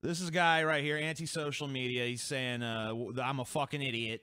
This is a guy right here, anti-social media. He's saying, I'm a fucking idiot.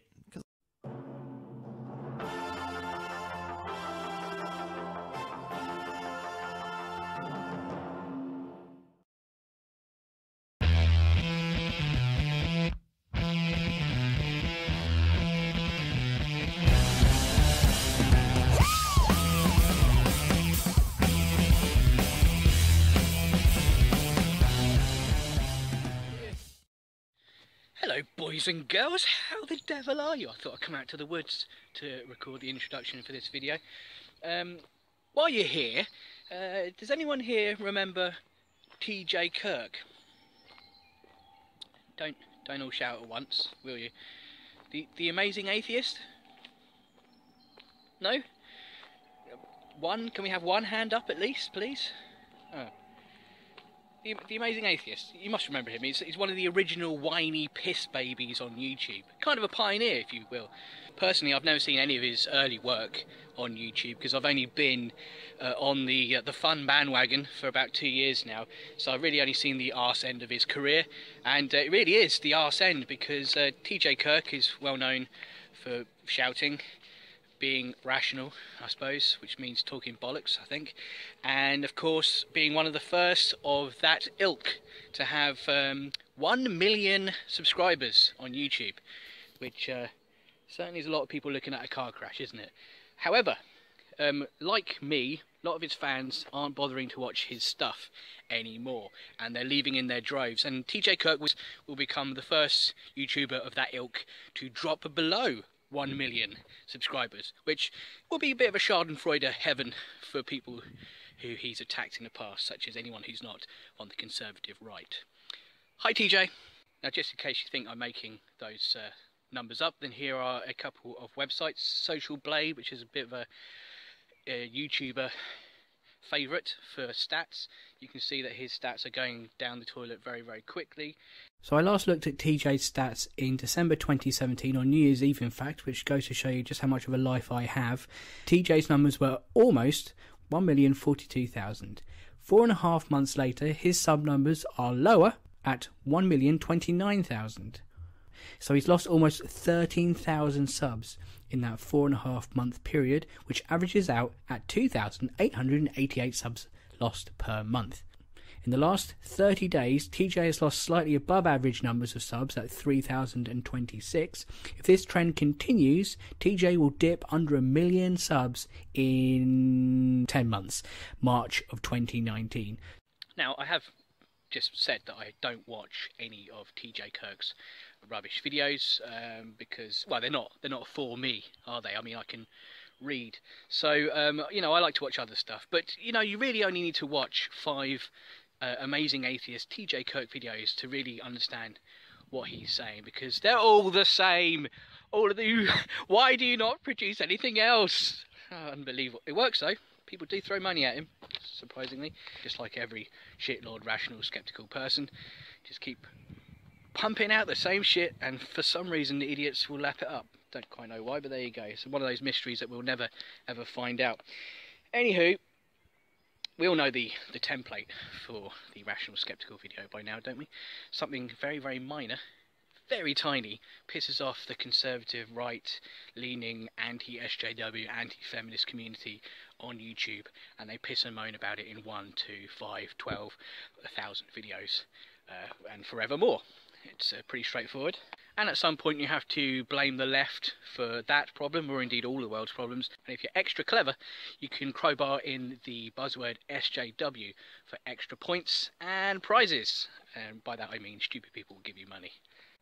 Hello boys and girls, how the devil are you? I thought I'd come out to the woods to record the introduction for this video. While you're here, does anyone here remember TJ Kirk? Don't all shout at once, will you? The amazing atheist? No? Can we have one hand up at least, please? Oh. The amazing atheist, you must remember him. He's one of the original whiny piss babies on YouTube. Kind of a pioneer, if you will. Personally, I've never seen any of his early work on YouTube because I've only been on the fun bandwagon for about 2 years now. So I've really only seen the arse end of his career. And it really is the arse end because TJ Kirk is well known for shouting, being rational, I suppose, which means talking bollocks, I think, and of course being one of the first of that ilk to have 1 million subscribers on YouTube, which certainly is a lot of people looking at a car crash, isn't it? However, like me, a lot of his fans aren't bothering to watch his stuff anymore, and they're leaving in their droves, and TJ Kirk will become the first YouTuber of that ilk to drop below 1 million subscribers, which will be a bit of a schadenfreude heaven for people who he's attacked in the past, such as anyone who's not on the conservative right. Hi TJ. Now just in case you think I'm making those numbers up, then here are a couple of websites. Social Blade, which is a bit of a YouTuber favourite for stats. You can see that his stats are going down the toilet very, very quickly. So I last looked at TJ's stats in December 2017 on New Year's Eve, in fact, which goes to show you just how much of a life I have. TJ's numbers were almost 1,042,000. 4.5 months later, his sub numbers are lower at 1,029,000. So he's lost almost 13,000 subs in that 4.5 month period, which averages out at 2,888 subs lost per month. In the last 30 days, TJ has lost slightly above average numbers of subs at 3,026. If this trend continues, TJ will dip under 1 million subs in 10 months, March of 2019. Now, I have just said that I don't watch any of TJ Kirk's rubbish videos because, well, they're not for me, are they? I mean, I can read, so you know, I like to watch other stuff, but you know, you really only need to watch 5 amazing atheist TJ Kirk videos to really understand what he's saying, because they're all the same, all of you. Why do you not produce anything else? Oh, unbelievable. It works though. People do throw money at him, surprisingly, just like every shitlord, rational, skeptical person. Just keep pumping out the same shit, and for some reason the idiots will lap it up. Don't quite know why, but there you go. It's one of those mysteries that we'll never ever find out. Anywho, we all know the template for the rational skeptical video by now, don't we? Something very, very minor, very tiny, pisses off the conservative, right-leaning, anti-SJW, anti-feminist community on YouTube, and they piss and moan about it in 1, 2, 5, 12, 1,000 videos, and forevermore. It's pretty straightforward. And at some point you have to blame the left for that problem, or indeed all the world's problems. And if you're extra clever, you can crowbar in the buzzword SJW for extra points and prizes. And by that I mean stupid people will give you money.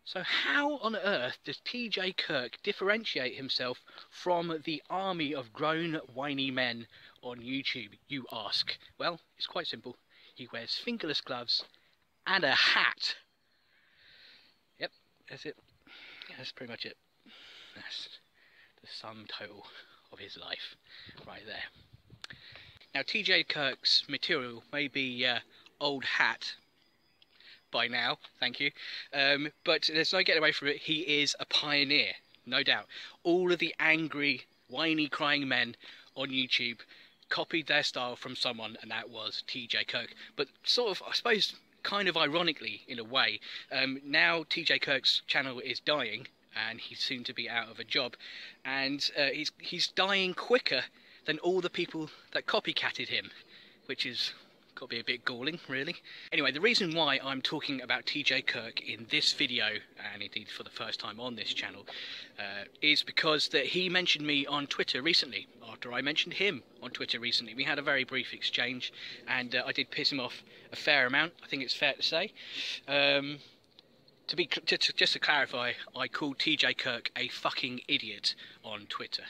So how on earth does TJ Kirk differentiate himself from the army of grown whiny men on YouTube, you ask? Well, it's quite simple. He wears fingerless gloves and a hat. Yep, that's it. Yeah, that's pretty much it. That's the sum total of his life right there. Now, TJ Kirk's material may be old hat by now, thank you, but there's no getting away from it. He is a pioneer, no doubt. All of the angry, whiny, crying men on YouTube copied their style from someone, and that was TJ Kirk. But sort of, I suppose, kind of ironically, in a way, now TJ Kirk's channel is dying, and he's soon to be out of a job, and he's dying quicker than all the people that copycatted him, which is got to be a bit galling, really. Anyway, the reason why I'm talking about TJ Kirk in this video, and indeed for the first time on this channel, is because that he mentioned me on Twitter recently, after I mentioned him on Twitter recently. We had a very brief exchange, and I did piss him off a fair amount, I think it's fair to say. Just to clarify, I called TJ Kirk a fucking idiot on Twitter.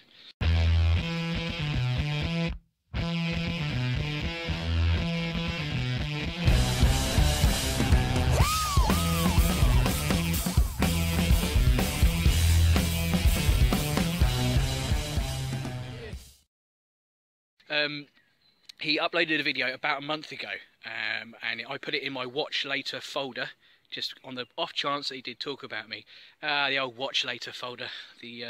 He uploaded a video about a month ago, and I put it in my watch later folder, just on the off chance that he did talk about me. The old watch later folder, the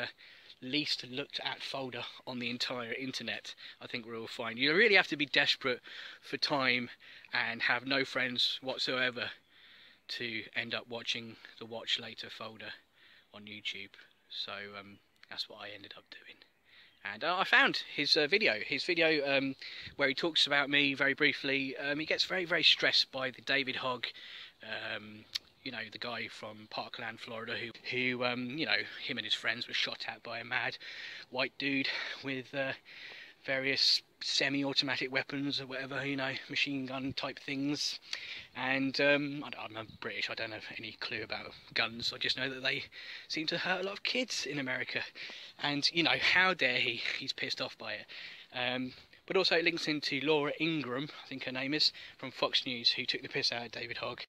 least looked at folder on the entire internet. I think we're all fine. You really have to be desperate for time and have no friends whatsoever to end up watching the watch later folder on YouTube. So that's what I ended up doing. And I found his video where he talks about me very briefly. He gets very, very stressed by the David Hogg, you know, the guy from Parkland, Florida, who you know, him and his friends were shot at by a mad white dude with various semi-automatic weapons or whatever, you know, machine gun type things. And I'm British, I don't have any clue about guns. I just know that they seem to hurt a lot of kids in America. And, you know, how dare he? He's pissed off by it. But also it links into Laura Ingraham, I think her name is, from Fox News, who took the piss out of David Hogg.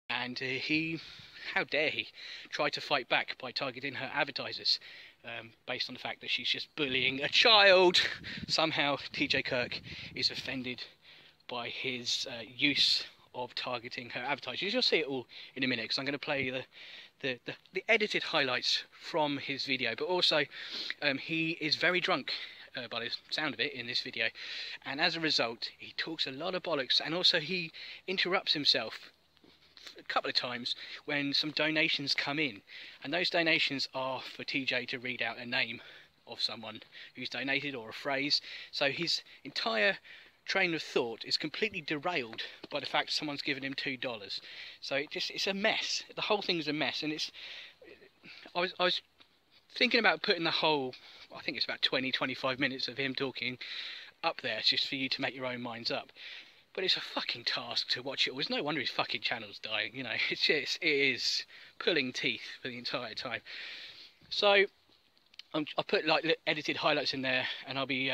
And he, how dare he, tried to fight back by targeting her advertisers, based on the fact that she's just bullying a child. Somehow TJ Kirk is offended by his use of targeting her advertisers. You'll see it all in a minute, because I'm going to play the edited highlights from his video. But also, he is very drunk, by the sound of it, in this video, and as a result he talks a lot of bollocks, and also he interrupts himself a couple of times when some donations come in, and those donations are for TJ to read out a name of someone who's donated or a phrase. So his entire train of thought is completely derailed by the fact someone's given him $2. So it's a mess. The whole thing's a mess. And I was thinking about putting the whole, I think it's about 20-25 minutes of him talking up there, just for you to make your own minds up. But it's a fucking task to watch it all. It's no wonder his fucking channel's dying, you know. It is pulling teeth for the entire time. So I put like edited highlights in there, and I'll be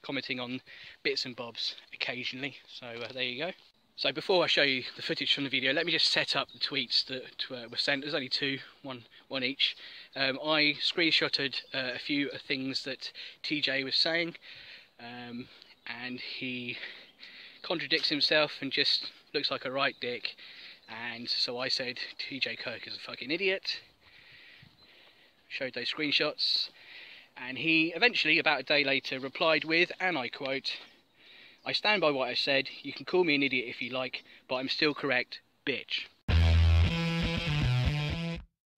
commenting on bits and bobs occasionally. So there you go. So before I show you the footage from the video, let me just set up the tweets that were sent. There's only two, one each. I screenshotted a few things that TJ was saying, and he contradicts himself and just looks like a right dick. And so I said TJ Kirk is a fucking idiot, showed those screenshots, and he eventually, about a day later, replied with, and I quote, "I stand by what I said, you can call me an idiot if you like, but I'm still correct, bitch."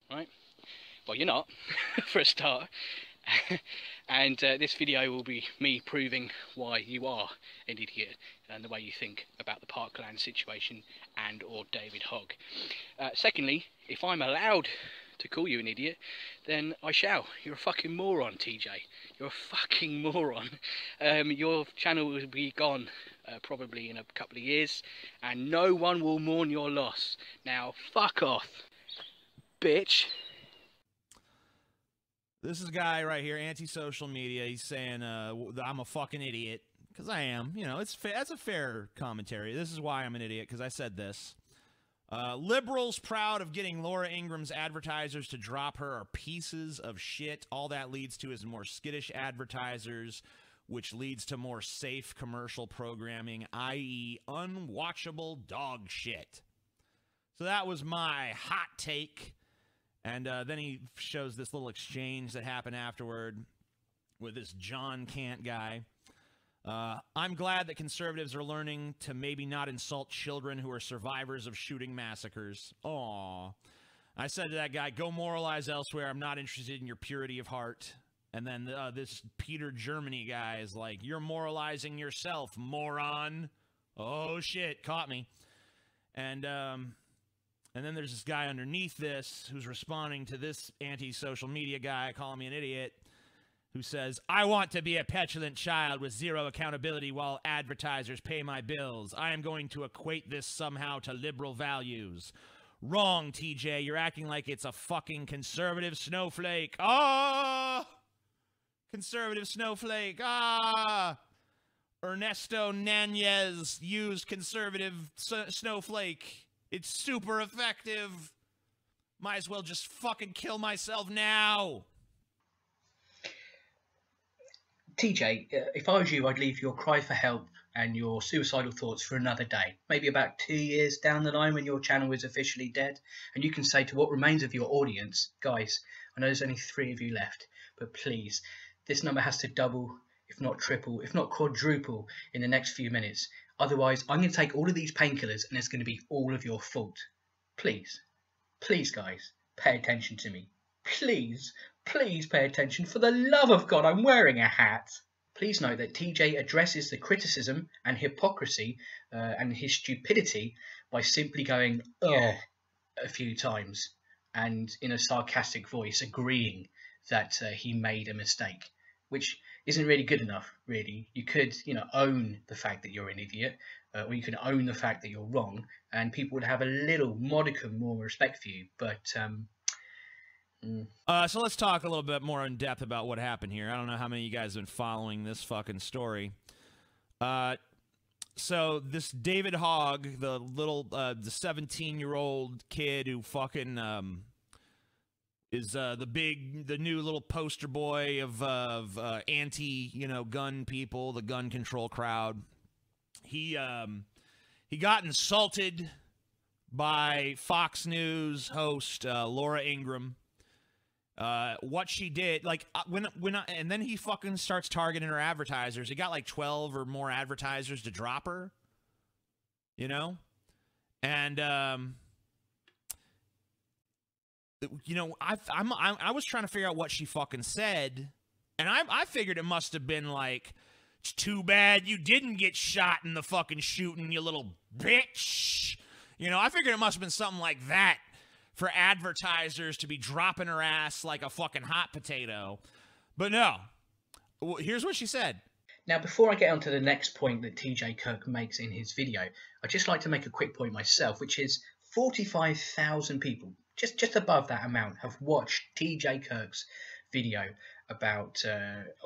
Right? Well, you're not, for a start. And this video will be me proving why you are an idiot and the way you think about the Parkland situation and or David Hogg. Secondly, if I'm allowed to call you an idiot, then I shall. You're a fucking moron, TJ. You're a fucking moron. Your channel will be gone probably in a couple of years, and no one will mourn your loss. Now, fuck off, bitch. This is a guy right here, anti-social media. He's saying I'm a fucking idiot because I am. You know, that's a fair commentary. This is why I'm an idiot, because I said this. Liberals proud of getting Laura Ingram's advertisers to drop her are pieces of shit. All that leads to is more skittish advertisers, which leads to more safe commercial programming, i.e. unwatchable dog shit. So that was my hot take. And then he shows this little exchange that happened afterward with this John Cant guy. I'm glad that conservatives are learning to maybe not insult children who are survivors of shooting massacres. Aww. I said to that guy, go moralize elsewhere. I'm not interested in your purity of heart. And then this Peter Germany guy is like, you're moralizing yourself, moron. Oh, shit, caught me. And then there's this guy underneath this who's responding to this anti-social media guy calling me an idiot, who says, I want to be a petulant child with zero accountability while advertisers pay my bills. I am going to equate this somehow to liberal values. Wrong, TJ. You're acting like it's a fucking conservative snowflake. Ah! Conservative snowflake. Ah! Ernesto Nanez used conservative snowflake. It's super effective. Might as well just fucking kill myself now. TJ, if I was you, I'd leave your cry for help and your suicidal thoughts for another day. Maybe about 2 years down the line when your channel is officially dead. And you can say to what remains of your audience, guys, I know there's only 3 of you left, but please, this number has to double, if not triple, if not quadruple in the next few minutes. Otherwise, I'm going to take all of these painkillers and it's going to be all of your fault. Please, please, guys, pay attention to me. Please, please pay attention. For the love of God, I'm wearing a hat. Please note that TJ addresses the criticism and hypocrisy and his stupidity by simply going, oh, a few times and in a sarcastic voice agreeing that he made a mistake, which isn't really good enough, really. You could, own the fact that you're an idiot, or you can own the fact that you're wrong, and people would have a little modicum more respect for you. But so let's talk a little bit more in depth about what happened here. I don't know how many of you guys have been following this fucking story. So this David Hogg, the 17-year-old kid who fucking is the new little poster boy of anti gun people, the gun control crowd. He got insulted by Fox News host Laura Ingraham. What she did, and then he fucking starts targeting her advertisers. He got like 12 or more advertisers to drop her, and I was trying to figure out what she fucking said, and I figured it must have been like, it's too bad you didn't get shot in the fucking shooting, you little bitch. I figured it must have been something like that for advertisers to be dropping her ass like a fucking hot potato. But no. Here's what she said. Now, before I get on to the next point that TJ Kirk makes in his video, I'd just like to make a quick point myself, which is 45,000 people, just above that amount, have watched TJ Kirk's video about,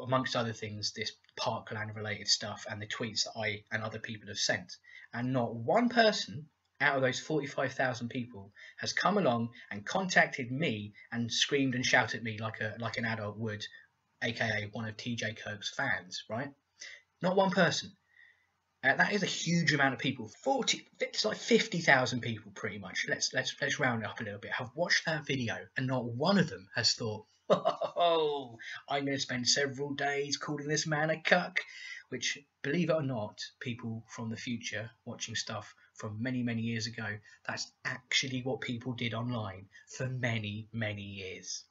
amongst other things, this Parkland-related stuff and the tweets that I and other people have sent. And not one person out of those 45,000 people has come along and contacted me and screamed and shouted at me like an adult would, aka one of TJ Kirk's fans, right? Not one person. That is a huge amount of people. It's like 50,000 people, pretty much. Let's round it up a little bit. Have watched that video, and not one of them has thought, "Oh, I'm going to spend several days calling this man a cuck." Which, believe it or not, people from the future watching stuff from many, many years ago, that's actually what people did online for many, many years.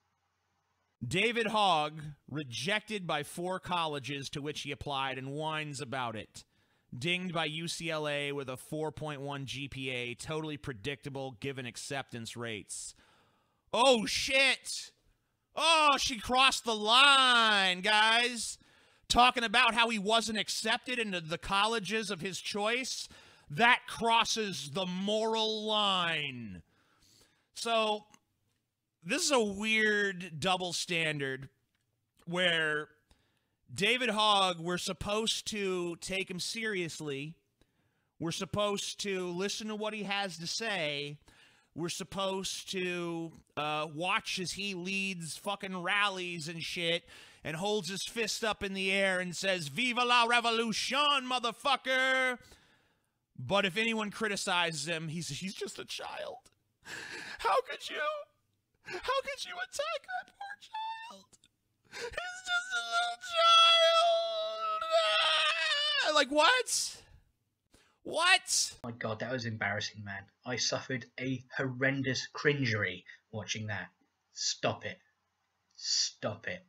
David Hogg rejected by 4 colleges to which he applied and whines about it. Dinged by UCLA with a 4.1 GPA, totally predictable given acceptance rates. Oh, shit! Oh, she crossed the line, guys! Talking about how he wasn't accepted into the colleges of his choice, that crosses the moral line. So, this is a weird double standard where David Hogg, we're supposed to take him seriously. We're supposed to listen to what he has to say. We're supposed to watch as he leads fucking rallies and shit and holds his fist up in the air and says, "Viva la revolution, motherfucker!" But if anyone criticizes him, he's just a child. How could you attack that poor child? He's just a little child. Ah! Like, what? What? My God, that was embarrassing, man. I suffered a horrendous cringery watching that. Stop it. Stop it.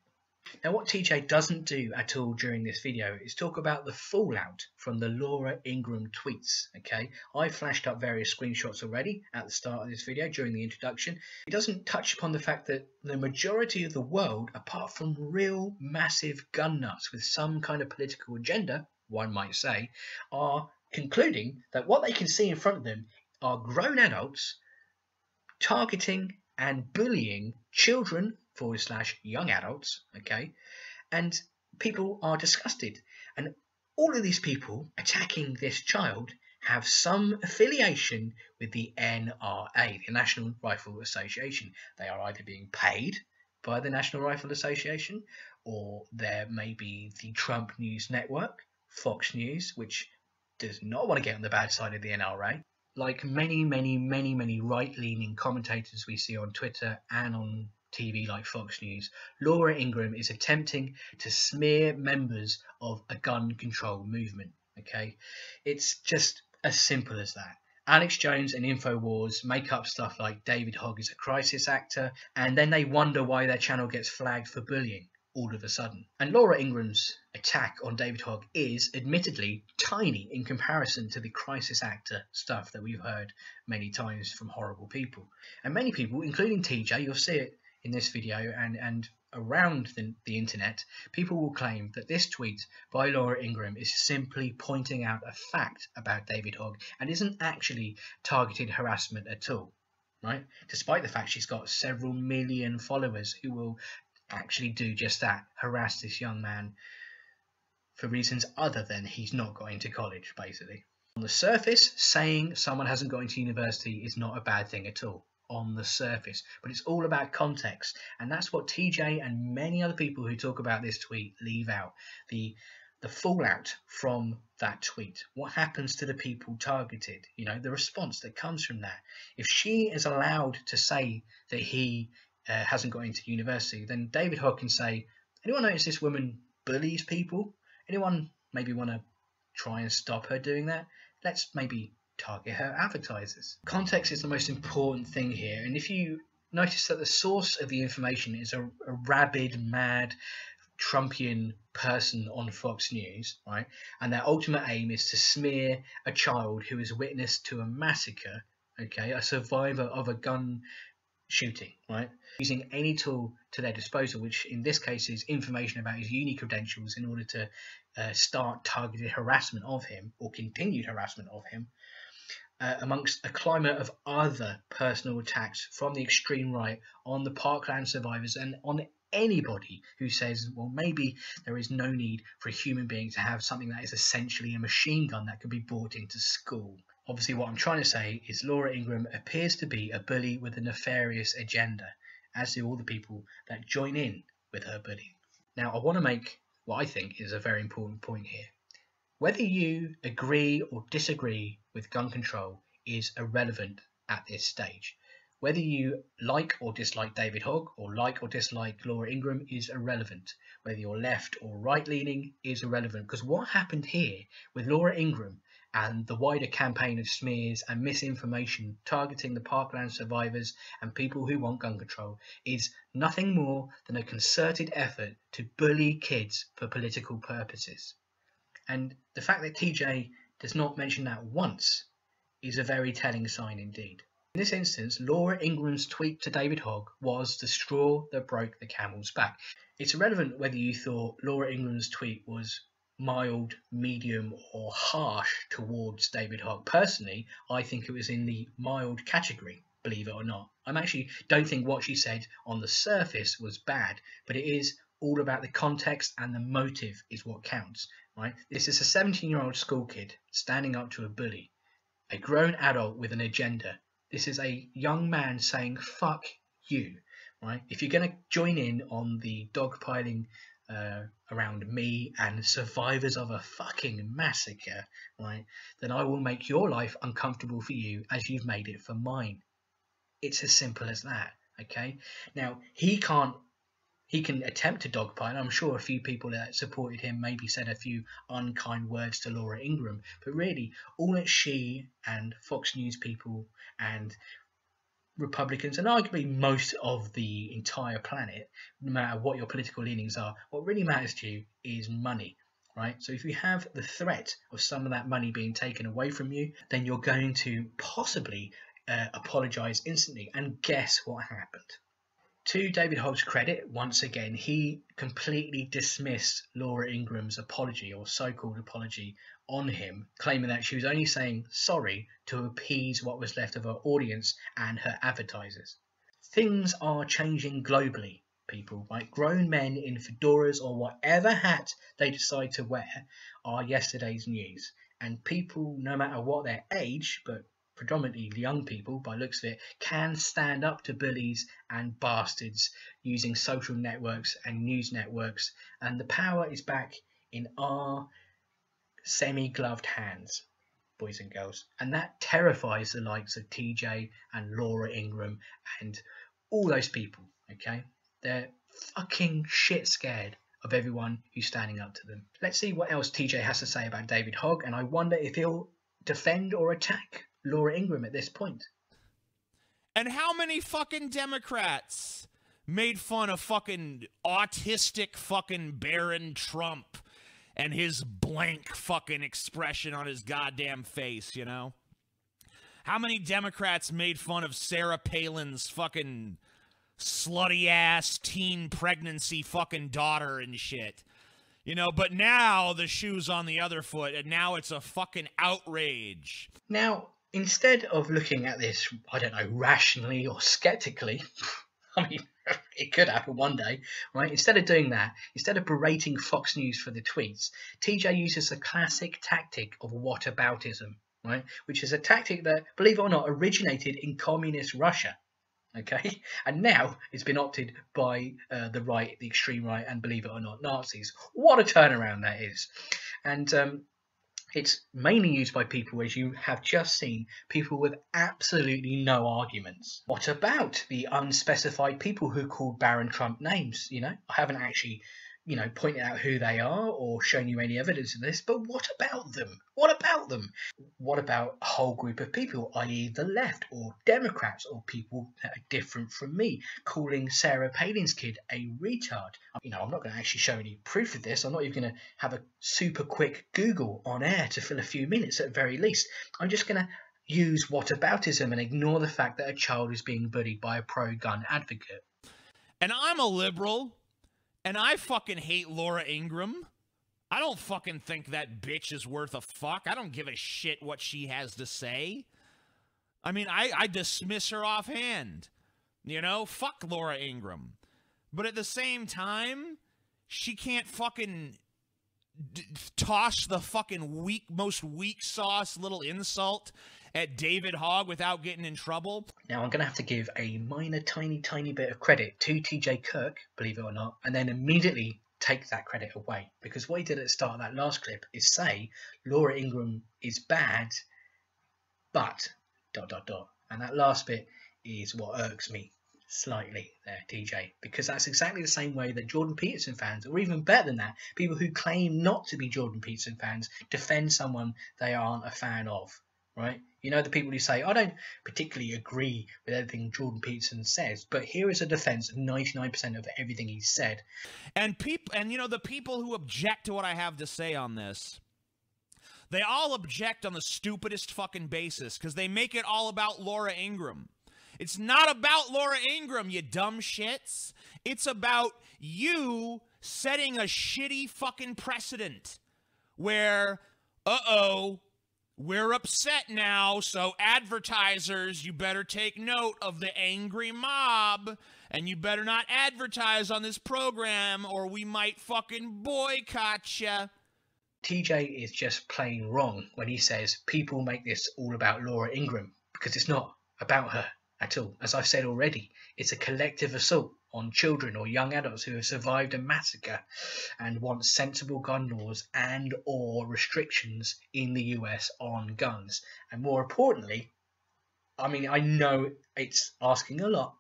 Now, what TJ doesn't do at all during this video is talk about the fallout from the Laura Ingraham tweets, okay? I flashed up various screenshots already at the start of this video during the introduction. It doesn't touch upon the fact that the majority of the world, apart from real massive gun nuts with some kind of political agenda, one might say, are concluding that what they can see in front of them are grown adults targeting and bullying children / young adults, okay? And people are disgusted. And all of these people attacking this child have some affiliation with the NRA, the National Rifle Association. They are either being paid by the National Rifle Association, or there may be the Trump News Network, Fox News, which does not want to get on the bad side of the NRA. Like many right-leaning commentators we see on Twitter and on TV like Fox News, Laura Ingraham is attempting to smear members of a gun control movement, okay? It's just as simple as that. Alex Jones and InfoWars make up stuff like David Hogg is a crisis actor, and then they wonder why their channel gets flagged for bullying all of a sudden. And Laura Ingram's attack on David Hogg is admittedly tiny in comparison to the crisis actor stuff that we've heard many times from horrible people. And many people, including TJ, you'll see it in this video and around the internet, people will claim that this tweet by Laura Ingraham is simply pointing out a fact about David Hogg and isn't actually targeted harassment at all, right? Despite the fact she's got several million followers who will actually do just that, harass this young man for reasons other than he's not going to college, basically. On the surface, saying someone hasn't gone to university is not a bad thing at all. On the surface, but it's all about context, and that's what TJ and many other people who talk about this tweet leave out. The fallout from that tweet, what happens to the people targeted, you know, the response that comes from that. If she is allowed to say that he hasn't got into university, then David Hogg can say, anyone notice this woman bullies people? Anyone maybe want to try and stop her doing that? Let's maybe target her advertisers. Context is the most important thing here, and if you notice that the source of the information is a rabid, mad, Trumpian person on Fox News, right, and their ultimate aim is to smear a child who is witness to a massacre, okay, a survivor of a gun shooting, right, using any tool to their disposal, which in this case is information about his uni credentials, in order to start targeted harassment of him or continued harassment of him, amongst a climate of other personal attacks from the extreme right on the Parkland survivors and on anybody who says, well, maybe there is no need for a human being to have something that is essentially a machine gun that could be brought into school. Obviously, what I'm trying to say is Laura Ingraham appears to be a bully with a nefarious agenda, as do all the people that join in with her bullying. Now, I want to make what I think is a very important point here. Whether you agree or disagree with gun control is irrelevant at this stage. Whether you like or dislike David Hogg or like or dislike Laura Ingraham is irrelevant. Whether you're left or right leaning is irrelevant, because what happened here with Laura Ingraham and the wider campaign of smears and misinformation targeting the Parkland survivors and people who want gun control is nothing more than a concerted effort to bully kids for political purposes. And the fact that TJ does not mention that once is a very telling sign indeed. In this instance, Laura Ingraham's tweet to David Hogg was the straw that broke the camel's back. It's irrelevant whether you thought Laura Ingraham's tweet was mild, medium or harsh towards David Hogg. Personally, I think it was in the mild category, believe it or not. I actually don't think what she said on the surface was bad, but it is all about the context, and the motive is what counts, right? This is a 17-year-old school kid standing up to a bully, a grown adult with an agenda. This is a young man saying, fuck you, right? If you're going to join in on the dogpiling around me and survivors of a fucking massacre, right, then I will make your life uncomfortable for you as you've made it for mine. It's as simple as that, okay? Now, he can attempt to dogpile. I'm sure a few people that supported him maybe said a few unkind words to Laura Ingraham, but really all that she and Fox News people and Republicans, and arguably most of the entire planet, no matter what your political leanings are, what really matters to you is money, right? So if you have the threat of some of that money being taken away from you, then you're going to possibly apologize instantly. And guess what happened? To David Hogg's credit, once again, he completely dismissed Laura Ingraham's apology, or so-called apology, on him, claiming that she was only saying sorry to appease what was left of her audience and her advertisers. Things are changing globally, people, right? Grown men in fedoras or whatever hat they decide to wear are yesterday's news. And people, no matter what their age, but predominantly young people by looks of it, can stand up to bullies and bastards using social networks and news networks, and the power is back in our semi-gloved hands, boys and girls, and that terrifies the likes of TJ and Laura Ingraham and all those people, okay? They're fucking shit scared of everyone who's standing up to them. Let's see what else TJ has to say about David Hogg, and I wonder if he'll defend or attack Laura Ingraham at this point. And how many fucking Democrats made fun of fucking autistic fucking Barron Trump and his blank fucking expression on his goddamn face, you know? How many Democrats made fun of Sarah Palin's fucking slutty-ass teen pregnancy fucking daughter and shit? You know, but now the shoe's on the other foot, and now it's a fucking outrage. Now, instead of looking at this, I don't know, rationally or skeptically, I mean, it could happen one day, right? Instead of doing that, instead of berating Fox News for the tweets, TJ uses a classic tactic of whataboutism, right? Which is a tactic that, believe it or not, originated in communist Russia, okay? And now it's been opted by the right, the extreme right, and believe it or not, Nazis. What a turnaround that is. And it's mainly used by people, as you have just seen, people with absolutely no arguments. What about the unspecified people who called Barron Trump names? You know, I haven't actually, you know, pointed out who they are or shown you any evidence of this, but what about them? What about them? What about a whole group of people, i.e. the left or Democrats or people that are different from me, calling Sarah Palin's kid a retard? You know, I'm not going to actually show any proof of this. I'm not even going to have a super quick Google on air to fill a few minutes at the very least. I'm just going to use whataboutism and ignore the fact that a child is being bullied by a pro-gun advocate. And I'm a liberal, and I fucking hate Laura Ingraham. I don't fucking think that bitch is worth a fuck. I don't give a shit what she has to say. I mean, I dismiss her offhand. You know, fuck Laura Ingraham. But at the same time, she can't fucking toss the fucking most weak sauce little insult at David Hogg without getting in trouble. Now, I'm going to have to give a minor, tiny bit of credit to TJ Kirk, believe it or not, and then immediately take that credit away. Because what he did at the start of that last clip is say, Laura Ingraham is bad, but ... And that last bit is what irks me slightly there, TJ, because that's exactly the same way that Jordan Peterson fans, or even better than that, people who claim not to be Jordan Peterson fans, defend someone they aren't a fan of, right? You know, the people who say, I don't particularly agree with everything Jordan Peterson says, but here is a defense of 99% of everything he said. And you know, the people who object to what I have to say on this, they all object on the stupidest fucking basis, because they make it all about Laura Ingraham. It's not about Laura Ingraham, you dumb shits. It's about you setting a shitty fucking precedent where, We're upset now, so advertisers, you better take note of the angry mob, and you better not advertise on this program, or we might fucking boycott ya. TJ is just plain wrong when he says people make this all about Laura Ingraham, because it's not about her at all. As I've said already, it's a collective assault on children or young adults who have survived a massacre and want sensible gun laws and or restrictions in the US on guns. And more importantly, I mean, I know it's asking a lot.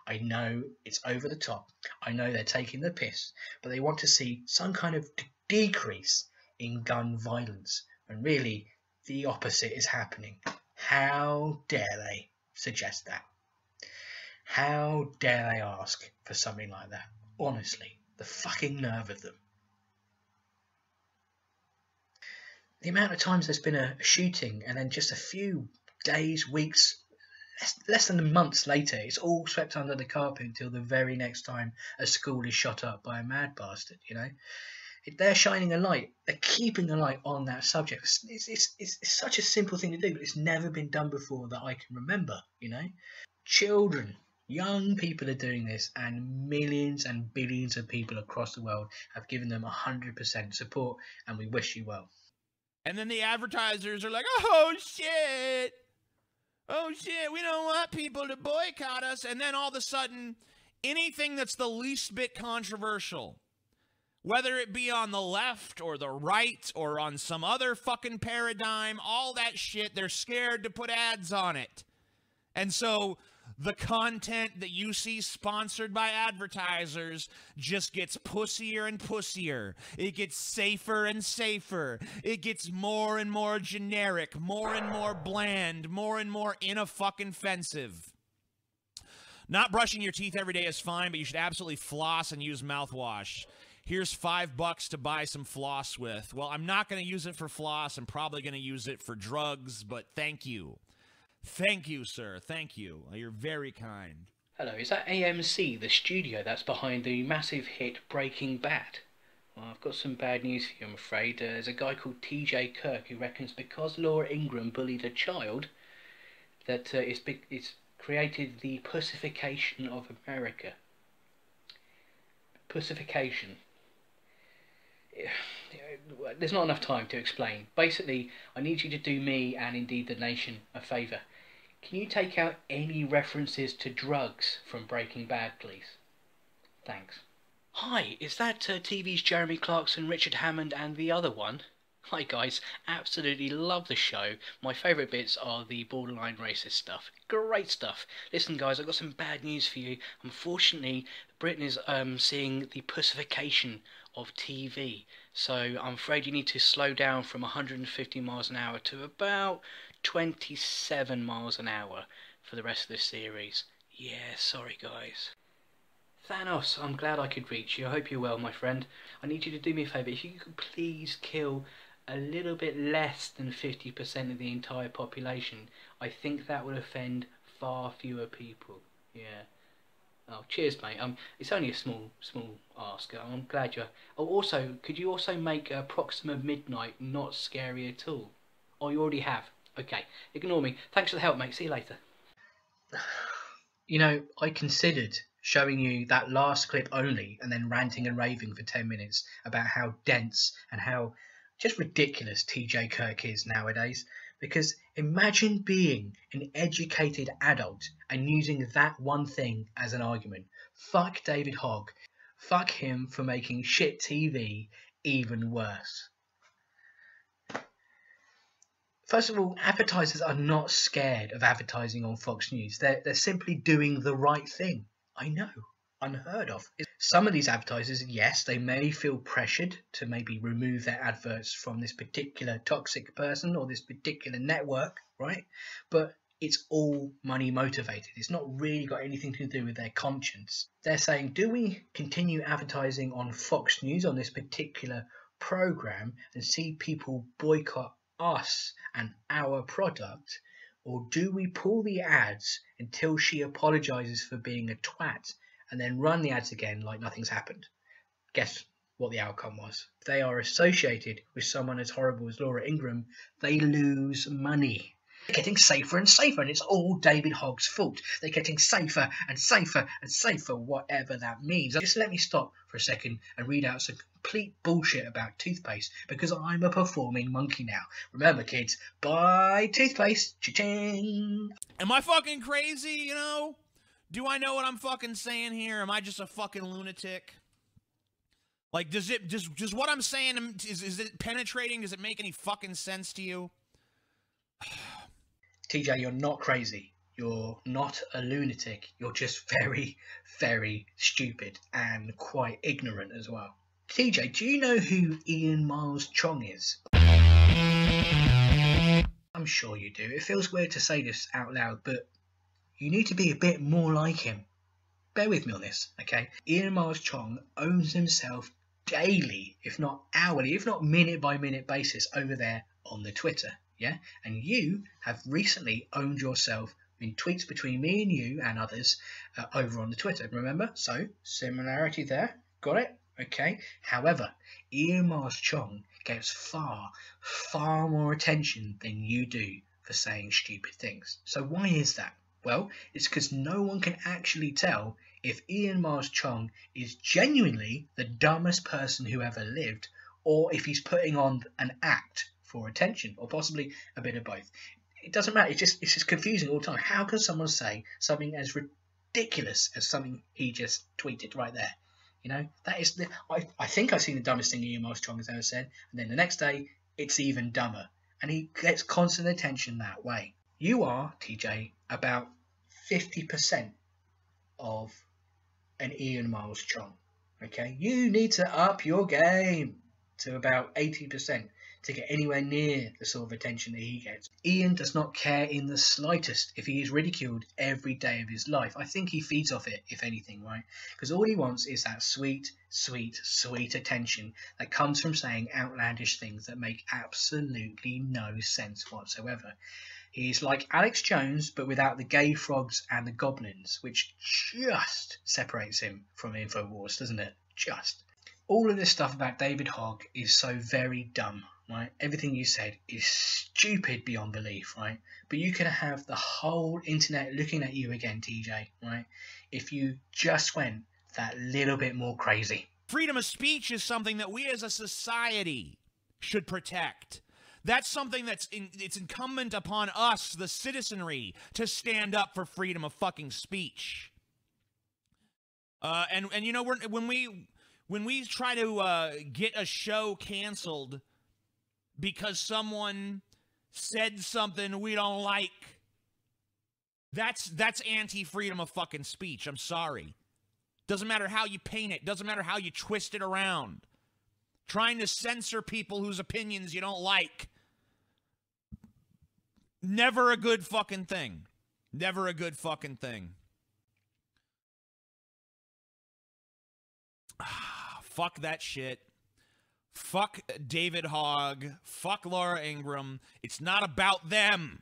I know it's over the top. I know they're taking the piss, but they want to see some kind of decrease in gun violence. And really, the opposite is happening. How dare they suggest that? How dare they ask for something like that? Honestly, the fucking nerve of them. The amount of times there's been a shooting and then just a few days, weeks, less than months later, it's all swept under the carpet until the very next time a school is shot up by a mad bastard, you know? They're shining a light. They're keeping a light on that subject. It's such a simple thing to do, but it's never been done before that I can remember, you know? Children, young people are doing this, and millions and billions of people across the world have given them 100% support, and we wish you well. And then the advertisers are like, oh shit, we don't want people to boycott us. And then all of a sudden, anything that's the least bit controversial, whether it be on the left or the right or on some other fucking paradigm, all that shit, they're scared to put ads on it. And so the content that you see sponsored by advertisers just gets pussier and pussier. It gets safer and safer. It gets more and more generic, more and more bland, more and more inoffensive. Not brushing your teeth every day is fine, but you should absolutely floss and use mouthwash. Here's $5 to buy some floss with. Well, I'm not going to use it for floss. I'm probably going to use it for drugs, but thank you. Thank you, sir. Thank you. You're very kind. Hello, is that AMC, the studio that's behind the massive hit Breaking Bad? Well, I've got some bad news for you, I'm afraid. There's a guy called TJ Kirk who reckons because Laura Ingraham bullied a child, that it's created the pussification of America. Pussification. There's not enough time to explain. Basically, I need you to do me and indeed the nation a favour. Can you take out any references to drugs from Breaking Bad, please? Thanks. Hi, is that TV's Jeremy Clarkson, Richard Hammond and the other one? Hi guys, absolutely love the show. My favourite bits are the borderline racist stuff. Great stuff. Listen guys, I've got some bad news for you. Unfortunately, Britain is seeing the pussification of TV. So I'm afraid you need to slow down from 150 miles an hour to about 27 miles an hour for the rest of this series. Yeah, sorry guys. Thanos, I'm glad I could reach you. I hope you're well, my friend. I need you to do me a favour. If you could please kill a little bit less than 50% of the entire population, I think that would offend far fewer people. Yeah. Oh, cheers, mate. It's only a small ask. I'm glad you're... Oh, also, could you also make Proxima Midnight not scary at all? Oh, you already have. Okay, ignore me. Thanks for the help, mate. See you later. You know, I considered showing you that last clip only and then ranting and raving for 10 minutes about how dense and how just ridiculous TJ Kirk is nowadays. Because imagine being an educated adult and using that one thing as an argument. Fuck David Hogg. Fuck him for making shit TV even worse. First of all, advertisers are not scared of advertising on Fox News. They're simply doing the right thing. I know. Unheard of. Some of these advertisers, yes, they may feel pressured to maybe remove their adverts from this particular toxic person or this particular network, right? But it's all money motivated. It's not really got anything to do with their conscience. They're saying, do we continue advertising on Fox News on this particular program and see people boycott us and our product? Or do we pull the ads until she apologizes for being a twat and then run the ads again like nothing's happened? Guess what the outcome was. If they are associated with someone as horrible as Laura Ingraham, they lose money. They're getting safer and safer, and it's all David Hogg's fault. They're getting safer and safer and safer, whatever that means. Just let me stop for a second and read out some complete bullshit about toothpaste, because I'm a performing monkey now. Remember, kids, buy toothpaste. Cha-ching! Am I fucking crazy, you know? Do I know what I'm fucking saying here? Am I just a fucking lunatic? Like, does what I'm saying, is it penetrating? Does it make any fucking sense to you? TJ, you're not crazy. You're not a lunatic. You're just very, very stupid and quite ignorant as well. TJ, do you know who Ian Miles Chong is? I'm sure you do. It feels weird to say this out loud, but you need to be a bit more like him. Bear with me on this, okay? Ian Miles Chong owns himself daily, if not hourly, if not minute by minute basis over there on the Twitter, yeah? And you have recently owned yourself in tweets between me and you and others over on the Twitter, remember? So, similarity there. Got it? Okay. However, Ian Miles Chong gets far, far more attention than you do for saying stupid things. So why is that? Well, it's because no one can actually tell if Ian Miles Chong is genuinely the dumbest person who ever lived, or if he's putting on an act for attention, or possibly a bit of both. It doesn't matter. It's just confusing all the time. How can someone say something as ridiculous as something he just tweeted right there? You know, that is I think I've seen the dumbest thing Ian Miles Chong has ever said, and then the next day it's even dumber, and he gets constant attention that way. You are, TJ, about 50% of an Ian Miles Chong. Okay, you need to up your game to about 80% to get anywhere near the sort of attention that he gets. Ian does not care in the slightest if he is ridiculed every day of his life. I think he feeds off it, if anything, right? Because all he wants is that sweet, sweet, sweet attention that comes from saying outlandish things that make absolutely no sense whatsoever. He's like Alex Jones, but without the gay frogs and the goblins, which just separates him from InfoWars, doesn't it? Just. All of this stuff about David Hogg is so very dumb, right? Everything you said is stupid beyond belief, right? But you can have the whole internet looking at you again, TJ, right? If you just went that little bit more crazy. Freedom of speech is something that we as a society should protect. That's something it's incumbent upon us, the citizenry, to stand up for freedom of fucking speech. And you know, when we try to get a show canceled because someone said something we don't like, that's anti-freedom of fucking speech. I'm sorry. Doesn't matter how you paint it. Doesn't matter how you twist it around. Trying to censor people whose opinions you don't like. Never a good fucking thing. Never a good fucking thing. Fuck that shit. Fuck David Hogg. Fuck Laura Ingraham. It's not about them.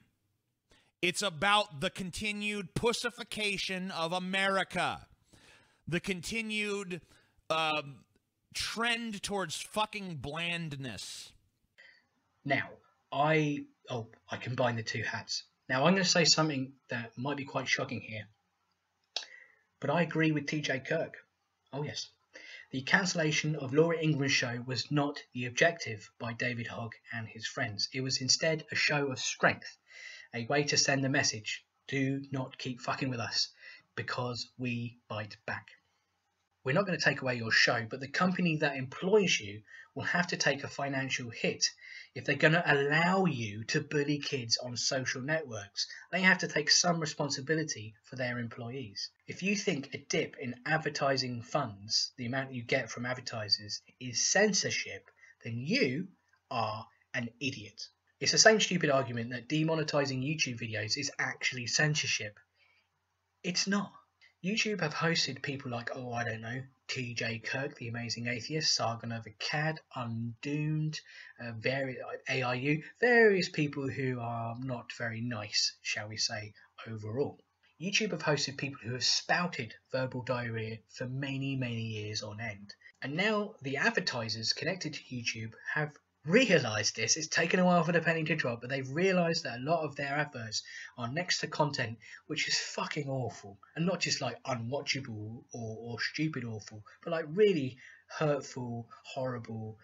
It's about the continued pussification of America. The continued trend towards fucking blandness. Now, I combine the two hats. Now, I'm going to say something that might be quite shocking here, but I agree with TJ Kirk. Oh, yes. The cancellation of Laura Ingram's show was not the objective by David Hogg and his friends. It was instead a show of strength, a way to send the message, do not keep fucking with us, because we bite back. We're not going to take away your show, but the company that employs you will have to take a financial hit. If they're going to allow you to bully kids on social networks, they have to take some responsibility for their employees. If you think a dip in advertising funds, the amount you get from advertisers, is censorship, then you are an idiot. It's the same stupid argument that demonetizing YouTube videos is actually censorship. It's not. YouTube have hosted people like, TJ Kirk, the Amazing Atheist, Sargon of Akkad, Undoomed, AIU, various people who are not very nice, shall we say, overall. YouTube have hosted people who have spouted verbal diarrhea for many, many years on end. And now the advertisers connected to YouTube have realised this. It's taken a while for the penny to drop, but they've realised that a lot of their adverts are next to content which is fucking awful. And not just like unwatchable or stupid awful, but like really hurtful, horrible,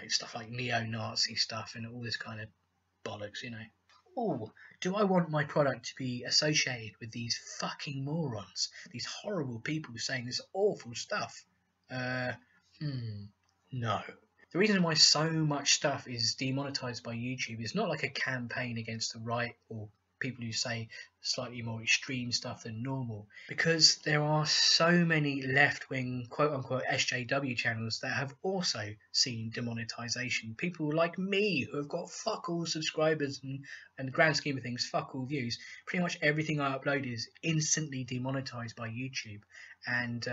stuff like neo-Nazi stuff and all this kind of bollocks, Oh, do I want my product to be associated with these fucking morons? These horrible people saying this awful stuff? No. The reason why so much stuff is demonetized by YouTube is not like a campaign against the right or people who say slightly more extreme stuff than normal, because there are so many left-wing quote-unquote SJW channels that have also seen demonetization. People like me who have got fuck all subscribers and grand scheme of things, fuck all views. Pretty much everything I upload is instantly demonetized by YouTube, and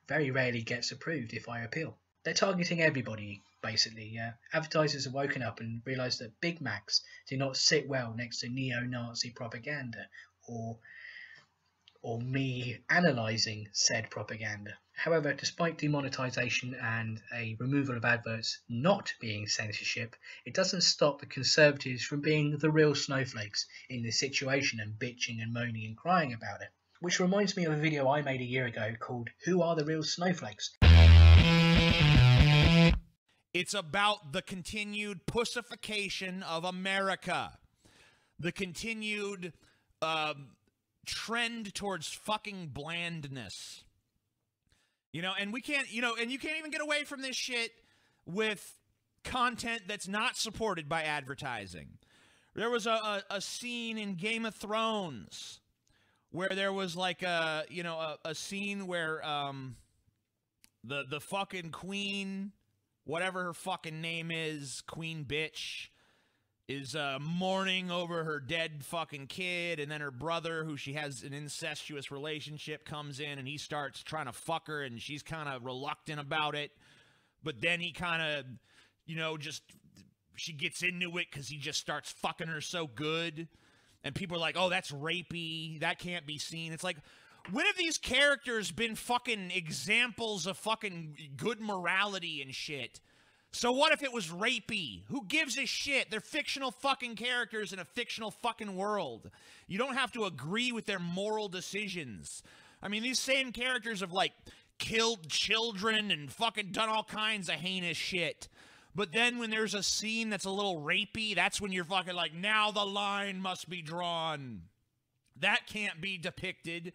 very rarely gets approved if I appeal. They're targeting everybody, basically. Advertisers have woken up and realised that Big Macs do not sit well next to neo-Nazi propaganda or me analysing said propaganda. However, despite demonetisation and a removal of adverts not being censorship, it doesn't stop the Conservatives from being the real snowflakes in this situation and bitching and moaning and crying about it. Which reminds me of a video I made a year ago called Who Are the Real Snowflakes? It's about the continued pussification of America. The continued trend towards fucking blandness. And we can't, and you can't even get away from this shit with content that's not supported by advertising. There was a scene in Game of Thrones where there was like a scene where the fucking queen, whatever her fucking name is, queen bitch, is mourning over her dead fucking kid, and then her brother, who she has an incestuous relationship, comes in and he starts trying to fuck her, and she's kind of reluctant about it, but then he kind of, she gets into it because he just starts fucking her so good, and people are like, oh, that's rapey, that can't be seen. It's like, when have these characters been fucking examples of fucking good morality and shit? So what if it was rapey? Who gives a shit? They're fictional fucking characters in a fictional fucking world. You don't have to agree with their moral decisions. I mean, these same characters have, like, killed children and fucking done all kinds of heinous shit. But then when there's a scene that's a little rapey, that's when you're fucking like, now the line must be drawn. That can't be depicted.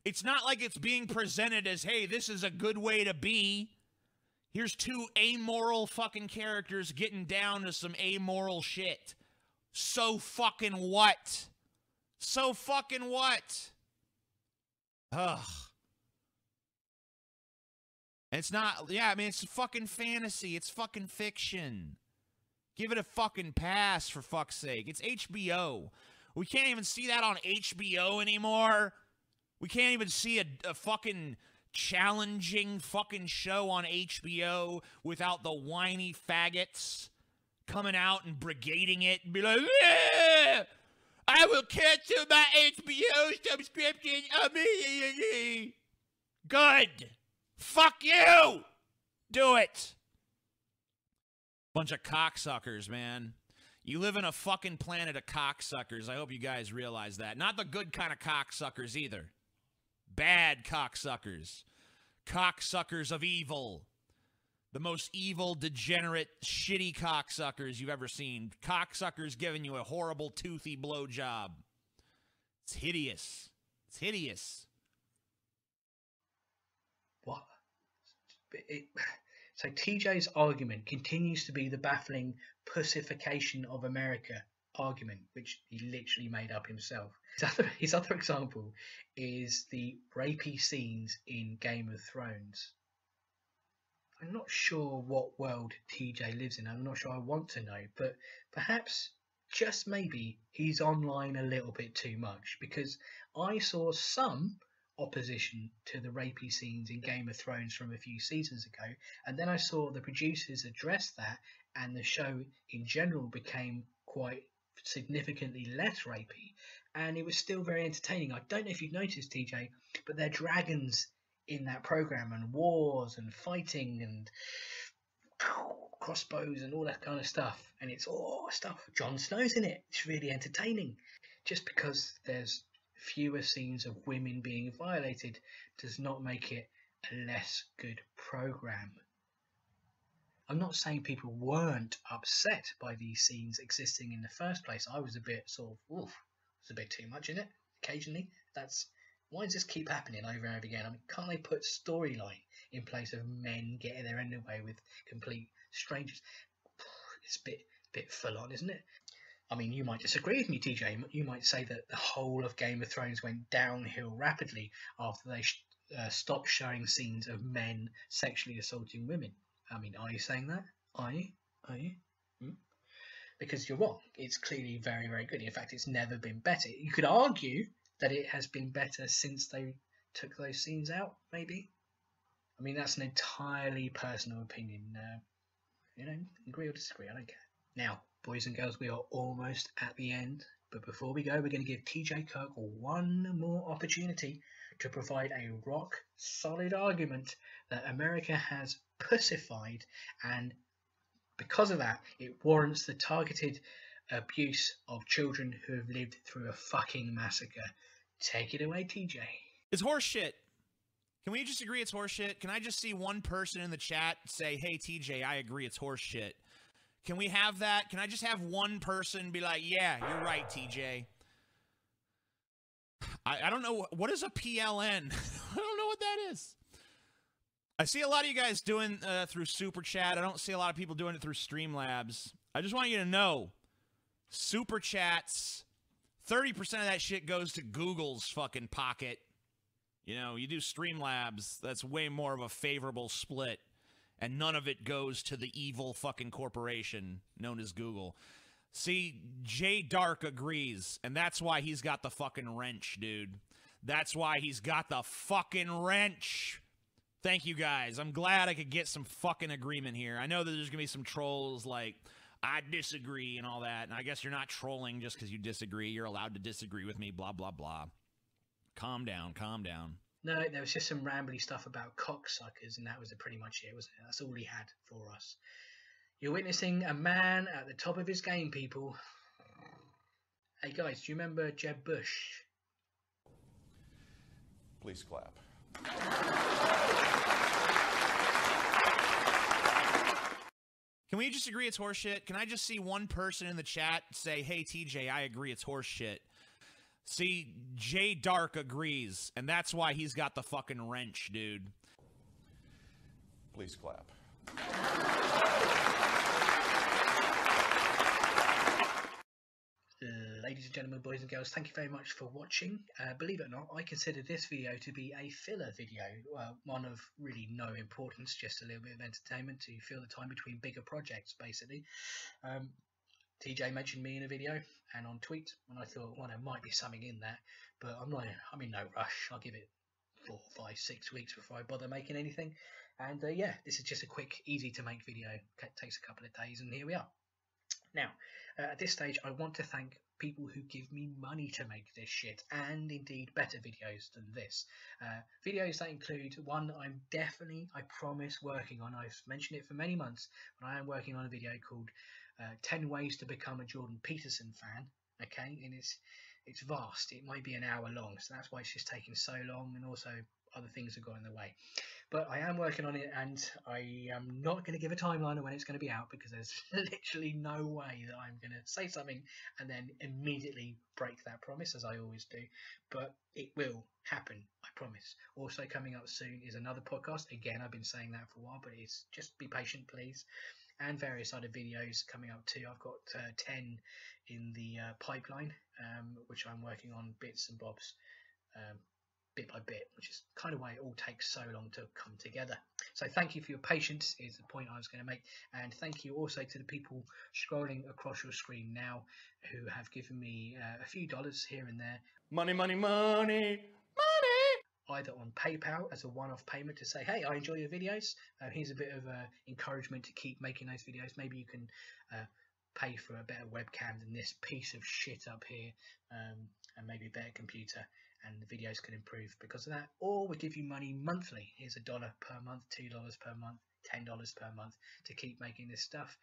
It's not like it's being presented as, hey, this is a good way to be. Here's two amoral fucking characters getting down to some amoral shit. So fucking what? So fucking what? Ugh. It's not, it's fucking fantasy. It's fucking fiction. Give it a fucking pass, for fuck's sake. It's HBO. We can't even see that on HBO anymore. We can't even see a fucking challenging fucking show on HBO without the whiny faggots coming out and brigading it and be like, yeah, I will cancel my HBO subscription immediately. Good. Fuck you. Do it. Bunch of cocksuckers, man. You live in a fucking planet of cocksuckers. I hope you guys realize that. Not the good kind of cocksuckers either. Bad cocksuckers. Cocksuckers of evil. The most evil, degenerate, shitty cocksuckers you've ever seen. Cocksuckers giving you a horrible, toothy blowjob. It's hideous. It's hideous. What? So TJ's argument continues to be the baffling pussification of America argument, which he literally made up himself. His other example is the rapey scenes in Game of Thrones. I'm not sure what world TJ lives in. I'm not sure I want to know, but perhaps, just maybe, he's online a little bit too much, because I saw some opposition to the rapey scenes in Game of Thrones from a few seasons ago, and then I saw the producers address that, and the show in general became quite significantly less rapey, and it was still very entertaining. I don't know if you've noticed, TJ, but there are dragons in that program, and wars and fighting and crossbows and all that kind of stuff, and it's all stuff. Jon Snow's in it. It's really entertaining. Just because there's fewer scenes of women being violated does not make it a less good program. I'm not saying people weren't upset by these scenes existing in the first place. I was a bit sort of, oof, it's a bit too much in it occasionally. Why does this keep happening over and over again? I mean, can't they put storyline in place of men getting their end away with complete strangers? It's a bit full on, isn't it? I mean, you might disagree with me, TJ. You might say that the whole of Game of Thrones went downhill rapidly after they stopped showing scenes of men sexually assaulting women. I mean, are you saying that? Are you? Because you're wrong. It's clearly very, very good. In fact, it's never been better. You could argue that it has been better since they took those scenes out, maybe. I mean, that's an entirely personal opinion. Agree or disagree, I don't care. Now, boys and girls, we are almost at the end. But before we go, we're going to give TJ Kirk one more opportunity to provide a rock-solid argument that America has pussified, and because of that, it warrants the targeted abuse of children who have lived through a fucking massacre. Take it away, TJ. It's horseshit. Can we just agree it's horseshit? Can I just see one person in the chat say, hey, TJ, I agree it's horseshit? Can we have that? Can I just have one person be like, yeah, you're right, TJ? I don't know. What is a PLN? I don't know what that is. I see a lot of you guys doing through Super Chat. I don't see a lot of people doing it through Streamlabs. I just want you to know, Super Chats, 30% of that shit goes to Google's fucking pocket. You know, you do Streamlabs, that's way more of a favorable split. And none of it goes to the evil fucking corporation known as Google. See, Jay Dark agrees, and that's why he's got the fucking wrench, dude. That's why he's got the fucking wrench. Thank you, guys. I'm glad I could get some fucking agreement here. I know that there's going to be some trolls like, I disagree and all that, and I guess you're not trolling just because you disagree. You're allowed to disagree with me, blah, blah, blah. Calm down, calm down. No, there was just some rambly stuff about cocksuckers, and that was pretty much it, wasn't it? That's all he had for us. You're witnessing a man at the top of his game, people. Hey, guys, do you remember Jeb Bush? Please clap. Can we just agree it's horseshit? Can I just see one person in the chat say, hey, TJ, I agree it's horseshit? See, Jay Dark agrees, and that's why he's got the fucking wrench, dude. Please clap. Ladies and gentlemen, boys and girls, thank you very much for watching. Believe it or not, I consider this video to be a filler video, one of really no importance, just a little bit of entertainment to fill the time between bigger projects, basically. TJ mentioned me in a video and on tweet, and I thought, well, there might be something in that, but I'm in no rush. I'll give it 4, 5, 6 weeks before I bother making anything. And yeah, this is just a quick, easy to make video. It takes a couple of days, and here we are. Now, at this stage, I want to thank people who give me money to make this shit, and indeed better videos than this. Videos that include one I'm definitely, I promise, working on. I've mentioned it for many months, but I am working on a video called 10 Ways to Become a Jordan Peterson Fan. Okay, and it's vast. It might be an hour long, so that's why it's just taking so long, and also other things have got in the way. But I am working on it, and I am not going to give a timeline of when it's going to be out, because there's literally no way that I'm going to say something and then immediately break that promise, as I always do. But it will happen, I promise. Also coming up soon is another podcast. Again, I've been saying that for a while, but it's just be patient, please. And various other videos coming up too. I've got 10 in the pipeline, which I'm working on bits and bobs. Bit by bit, which is kind of why it all takes so long to come together. So thank you for your patience is the point I was going to make, and thank you also to the people scrolling across your screen now who have given me a few dollars here and there. Money, money, money, money! Either on PayPal as a one-off payment to say, hey, I enjoy your videos, here's a bit of encouragement to keep making those videos. Maybe you can pay for a better webcam than this piece of shit up here, and maybe a better computer, and the videos can improve because of that. Or we give you money monthly. Here's $1 per month, $2 per month, $10 per month to keep making this stuff.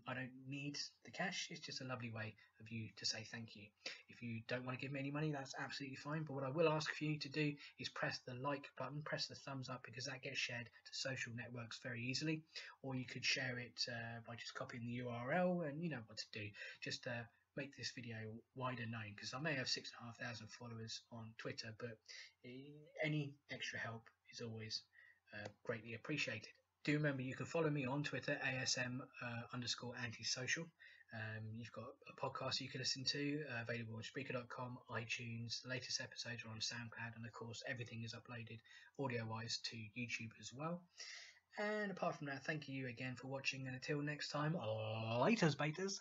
I don't need the cash. It's just a lovely way of you to say thank you. If you don't want to give me any money, that's absolutely fine. But what I will ask for you to do is press the like button, press the thumbs up, because that gets shared to social networks very easily. Or you could share it by just copying the URL, and you know what to do. Just make this video wider known, because I may have 6,500 followers on Twitter, but any extra help is always greatly appreciated. Do remember you can follow me on Twitter, ASM_antisocial. You've got a podcast you can listen to, available on Spreaker.com, iTunes. The latest episodes are on SoundCloud, and of course everything is uploaded audio-wise to YouTube as well. And apart from that, thank you again for watching, and until next time, laters, baters.